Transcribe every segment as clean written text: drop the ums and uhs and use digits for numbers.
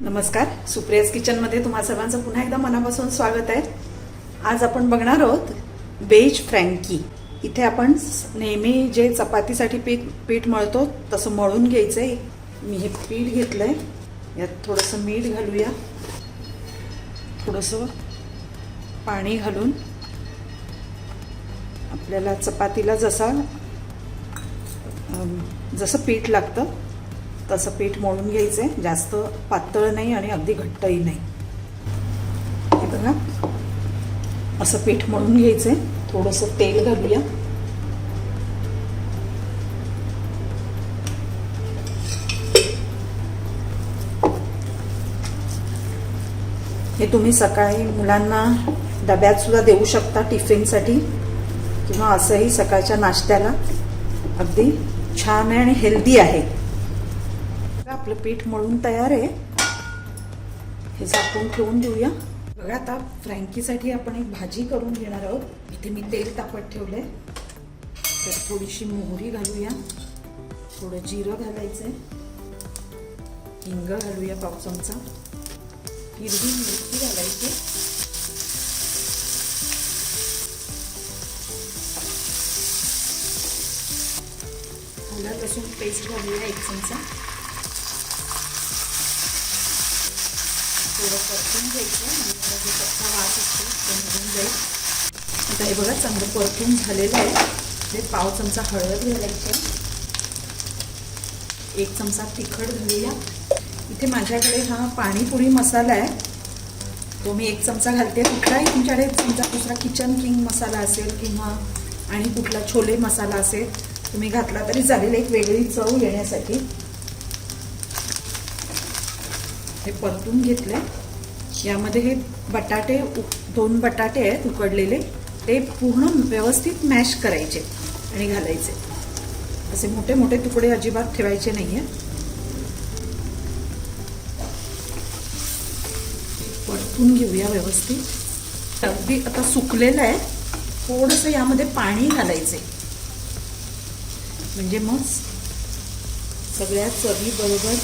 नमस्कार, सुप्रियाज किचनमध्ये तुम्हा सर्वांचं पुन्हा एकदा मनापासून स्वागत आहे. आज आपण बघणार आहोत बेज फ्रँकी. इथे आपण नेहमी जे चपातीसाठी पीठ मळतो तसं मळून घ्यायचं आहे. मी हे पीठ घेतलं आहे, यात थोडंसं मीठ घालूया, थोडंसं पाणी घालून आपल्याला चपातीला जसं पीठ लागतं तसं पीठ मळून घ्यायचं आहे. जास्त पातळ नाही आणि अगदी घट्टही नाही. हे बघा, असं पीठ मळून घ्यायचं आहे. थोडंसं तेल घालूया. हे तुम्ही सकाळी मुलांना डब्यात सुद्धा देऊ शकता, टिफिनसाठी, किंवा असंही सकाळच्या नाश्त्याला. अगदी छान आहे आणि हेल्दी आहे. आपलं पीठ मळून तयार आहे. हे झाकून ठेवून देऊया. बघा, आता फ्रँकीसाठी आपण एक भाजी करून घेणार आहोत. इथे मी तेल तापत ठेवलंय. तर थोडीशी मोहरी घालूया, थोडं जिरं घालायचंय, हिंग घालूया पाव चमचा, हिरवी मिरची घालायची, आलं लसूण पेस्ट घालूया 1 चमचा. थोडं परतून घ्यायचं, म्हणजे जो कच्चा वास असतो तो निघून जाईल. आता हे बघा, चांगलं परतून झालेलं आहे. ते पाव चमचा हळद घालायचं, 1 चमचा तिखट घालूया. इथे माझ्याकडे हा पाणीपुरी मसाला आहे, तो मी 1 चमचा घालते. कुठलाही तुमच्याकडे तुमचा दुसरा किचन किंग मसाला असेल किंवा आणि कुठला छोले मसाला असेल तुम्ही घातला तरी चालेल, एक वेगळी चव येण्यासाठी. हे परतून घेतले. यामध्ये हे बटाटे, 2 बटाटे आहेत उकडलेले, ते पूर्ण व्यवस्थित मॅश करायचे आणि घालायचे. असे मोठे मोठे तुकडे अजिबात ठेवायचे नाहीये. परतून घेऊया व्यवस्थित. अगदी आता सुकलेलं आहे. थोडंसं यामध्ये पाणी घालायचे, म्हणजे मग सगळ्या चवी बरोबर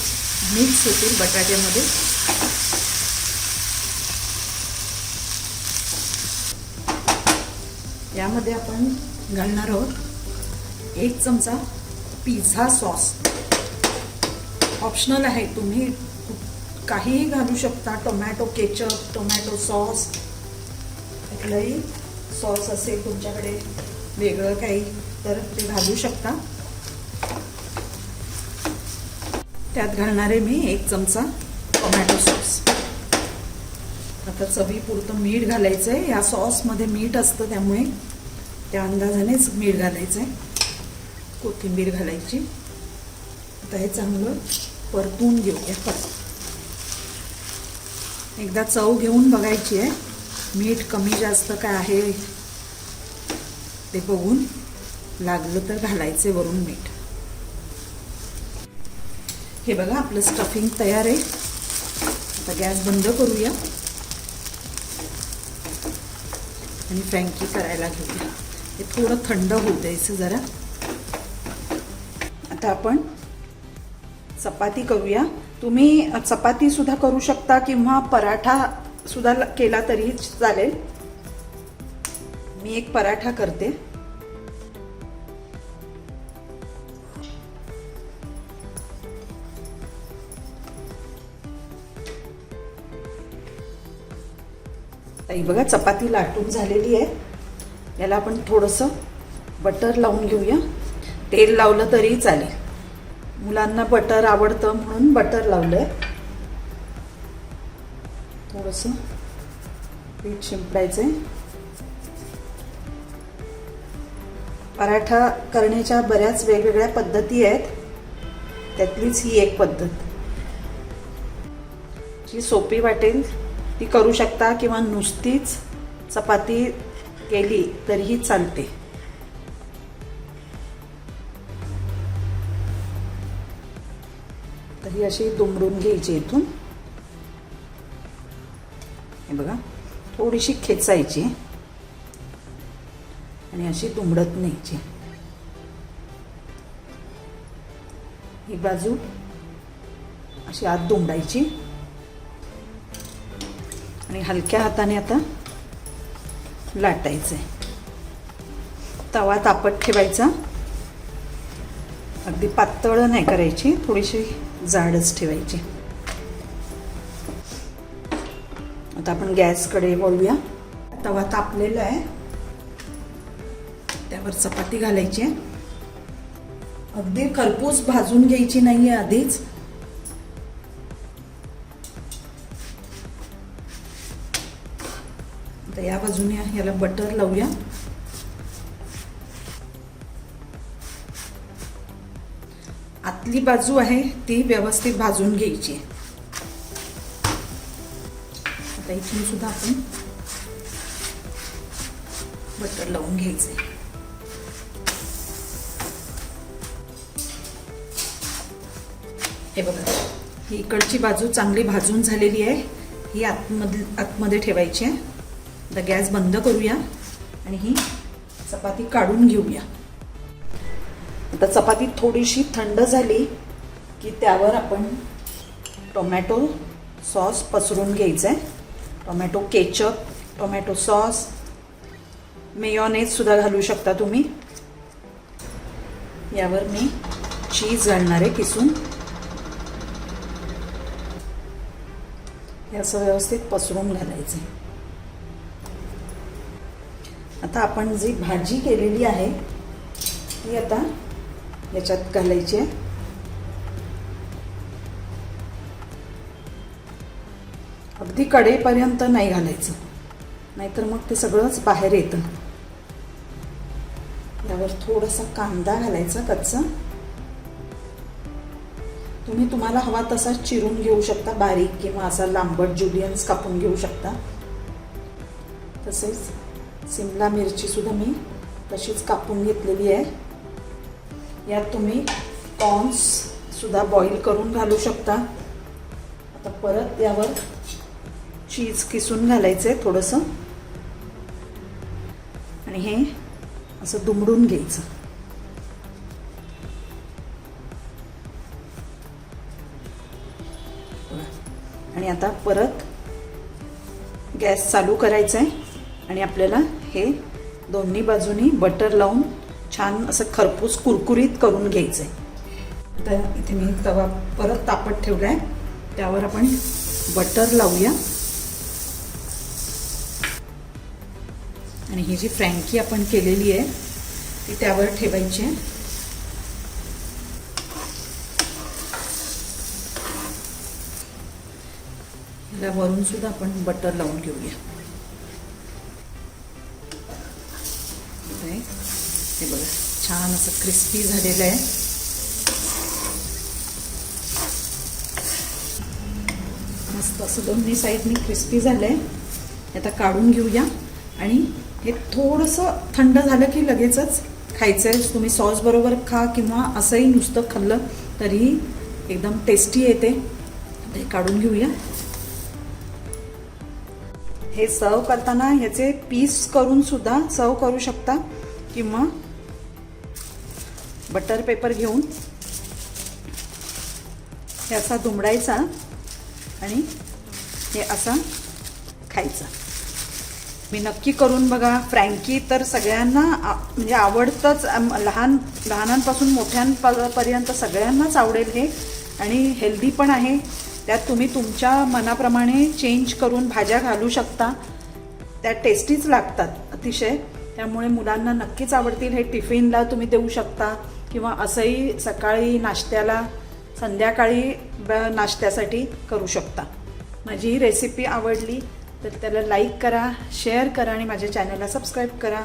मिक्स होतील बटाट्यामध्ये. यामध्ये आपण घालणार आहोत 1 चमचा पिझ्झा सॉस. ऑप्शनल आहे, तुम्ही काहीही घालू शकता. टोमॅटो केचप, टोमॅटो सॉस, कुठलंही सॉस असेल तुमच्याकडे वेगळं काही तर ते घालू शकता. त्यात घालणारे मी 1 चमचा टोमॅटो सॉस. आता चवीपुरतं मीठ घालायचं आहे. या सॉसमध्ये मीठ असतं, त्यामुळे त्या अंदाजानेच मीठ घालायचं आहे. कोथिंबीर घालायची. आता हे चांगलं परतून घेऊया. एकदा चव घेऊन बघायची आहे, मीठ कमी जास्त काय आहे ते बघून, लागलं तर घालायचे वरून मीठ. हे बघा, आपलं स्टफिंग तयार आहे. आता गॅस बंद करूया आणि फ्रँकी करायला घेऊया. हे थोडं थंड होऊ द्यायचं जरा. आता आपण चपाती करूया. तुम्ही चपाती सुद्धा करू शकता किंवा पराठा सुद्धा केला तरी चालेल. मी एक पराठा करते. ताई बघा, चपाती लाटून झालेली आहे. याला आपण थोडंसं बटर लावून घेऊया. तेल लावलं तरी चालेल. मुलांना बटर आवडतं म्हणून बटर लावलंय. थोडंसं पीठ शिंपडायचंय. पराठा करण्याच्या बऱ्याच वेगवेगळ्या पद्धती आहेत, त्यातलीच ही एक पद्धत जी सोपी वाटेल ती करू शकता, किंवा नुसतीच चपाती केली तरीही चालते. तरी अशी दुमडून घ्यायची इथून. हे बघा, थोडीशी खेचायची आणि अशी दुमडत न्यायची. ही बाजू अशी आत दुमडायची आणि हलक्या हाताने आता लाटायचं आहे. तवा तापत ठेवायचा, अगदी पातळ नाही करायची, थोडीशी जाडच ठेवायची. आता आपण गॅसकडे वळूया. तवा तापलेला आहे, त्यावर चपाती घालायची आहे. अगदी खरपूस भाजून घ्यायची नाहीये आधीच. आता या बाजूने याला बटर लावूया. आतली बाजू आहे ती व्यवस्थित भाजून घ्यायची. आता इथून सुद्धा आपण बटर लावून घ्यायचंय. हे बघा, ही इकडची बाजू चांगली भाजून झालेली आहे. ही आतमध्ये ठेवायची आहे. आता गॅस बंद करूया आणि ही चपाती काढून घेऊया. आता चपाती थोडीशी थंड झाली की त्यावर आपण टोमॅटो सॉस पसरून घ्यायचा आहे. Tomato ketchup, tomato sauce, mayonnaise सुद्धा घालू शकता तुम्ही. यावर मी चीज घालणार आहे किसून. हे असं व्यवस्थित पसरून घालायचं. आता आपण जी भाजी केलेली आहे ती आता याच्यात घालायची आहे. अगदी कडेपर्यंत नाही घालायचं, नाहीतर मग ते सगळंच बाहेर येतं. यावर थोडासा कांदा घालायचा कच्चा. तुम्ही तुम्हाला हवा तसा चिरून घेऊ शकता, बारीक किंवा असा लांबट जुलियन्स कापून घेऊ शकता. तसेच शिमला मिरची सुद्धा मी तशीच कापून घेतलेली आहे. यात तुम्ही कॉर्न्स सुद्धा बॉईल करून घालू शकता. आता परत यावर चीज किसून घालायचंय थोडंसं आणि हे असं दुमडून घ्यायचं. आणि आता परत गॅस चालू करायचा आहे आणि आपल्याला हे दोन्ही बाजूनी बटर लावून छान असं खरपूस कुरकुरीत करून घ्यायचंय. आता इथे मी तवा परत तापत ठेवलाय, त्यावर आपण बटर लावूया आणि ही जी फ्रँकी आपण केलेली आहे ती त्यावर ठेवायची आहे. याला वरून सुद्धा आपण बटर लावून घेऊया. हे बघा, छान असं क्रिस्पी झालेलं आहे. मस्त असं दोन्ही साईडनी क्रिस्पी झालंय. आता काढून घेऊया आणि हे थोडंसं थंड झालं की लगेचच खायचंय. तुम्ही सॉस बरोबर खा किंवा असंही नुसतं खाल्लं तरी एकदम टेस्टी येते. हे काढून घेऊया. हे सर्व करताना ह्याचे पीस करून सुद्धा सर्व करू शकता किंवा बटर पेपर घेऊन हे असा दुमडायचा आणि हे असा खायचा. मी नक्की करून बघा. फ्रँकी तर सगळ्यांना म्हणजे आवडतंच. लहानांपासून मोठ्यांपर्यंत सगळ्यांनाच आवडेल हे. आणि हेल्दी पण आहे. त्यात तुम्ही तुमच्या मनाप्रमाणे चेंज करून भाज्या घालू शकता. त्या टेस्टीच लागतात अतिशय. त्यामुळे मुलांना नक्कीच आवडतील. हे टिफिनला तुम्ही देऊ शकता किंवा असंही सकाळी नाश्त्याला, संध्याकाळी नाश्त्यासाठी करू शकता. माझी ही रेसिपी आवडली तर त्याला लाईक करा, शेअर करा आणि माझ्या चॅनलला सबस्क्राईब करा.